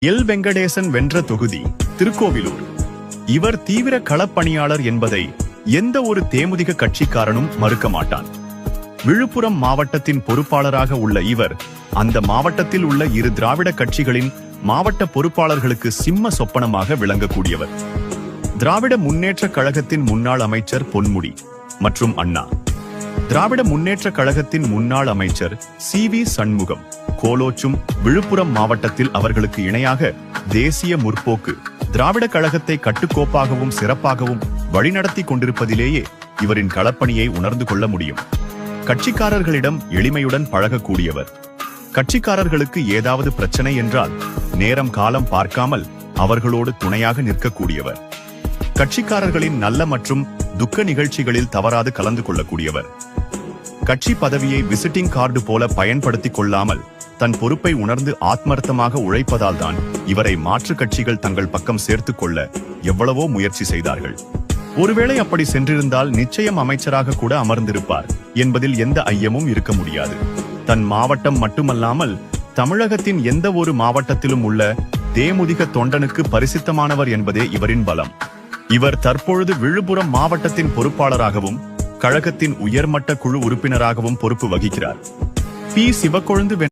L Venkatesan வென்ற தொகுதி திருக்கோவிலூர். இவர் தீவிர களப்பணியாளர் என்பதை எந்த ஒரு தேமுதிக கட்சிக்காரனும் மறுக்க மாட்டான். விழுப்புரம் மாவட்டத்தின் பொறுப்பாளராக உள்ள இவர் அந்த மாவட்டத்தில் உள்ள இரு திராவிட கட்சிகளின் மாவட்ட பொறுப்பாளர்களுக்கு சிம்ம சொப்பனமாக விளங்கக்கூடியவர். திராவிட முன்னேற்ற கழகத்தின் முன்னாள் அமைச்சர் பொன்முடி மற்றும் அண்ணா திராவிட முன்னேற்ற கழகத்தின் முன்னாள் அமைச்சர் சி.வி. சண்முகம் கோலோச்சும் விழுப்புரம் மாவட்டத்தில் அவர்களுக்கு இணையாக தேசிய முற்போக்கு திராவிட கழகத்தை கட்டுக்கோப்பாகவும் சிறப்பாகவும் வழிநடத்தி கொண்டிருப்பதிலேயே இவரின் களப்பணியை உணர்ந்து கொள்ள முடியும். கட்சிக்காரர்களிடம் எளிமையுடன் பழகக்கூடியவர். கட்சிக்காரர்களுக்கு ஏதாவது பிரச்சனை என்றால் நேரம் காலம் பார்க்காமல் அவர்களோடு துணையாக நிற்கக்கூடியவர். கட்சிக்காரர்களின் நல்ல மற்றும் துக்க நிகழ்ச்சிகளில் தவறாது கலந்து கொள்ளக்கூடியவர். கட்சி பதவியை விசிட்டிங் கார்டு போல பயன்படுத்திக் கொள்ளாமல் தன் பொறுப்பை உணர்ந்து ஆத்மர்த்தமாக உழைப்பதால் தான் இவரை மாற்று கட்சிகள் தங்கள் பக்கம் சேர்த்துக் கொள்ள எவ்வளவோ முயற்சி செய்தார்கள். ஒருவேளை அப்படி சென்றிருந்தால் நிச்சயம் அமைச்சராக கூட அமர்ந்திருப்பார் என்பதில் எந்த ஐயமும் இருக்க முடியாது. தன் மாவட்டம் மட்டுமல்லாமல் தமிழகத்தின் எந்த ஒரு மாவட்டத்திலும் உள்ள தேமுதிக தொண்டனுக்கு பரிசித்தமானவர் என்பதே இவரின் பலம். இவர் தற்பொழுது விழுப்புரம் மாவட்டத்தின் பொறுப்பாளராகவும் கழகத்தின் உயர்மட்ட குழு உறுப்பினராகவும் பொறுப்பு வகிக்கிறார். பி. சிவக்கொழுந்து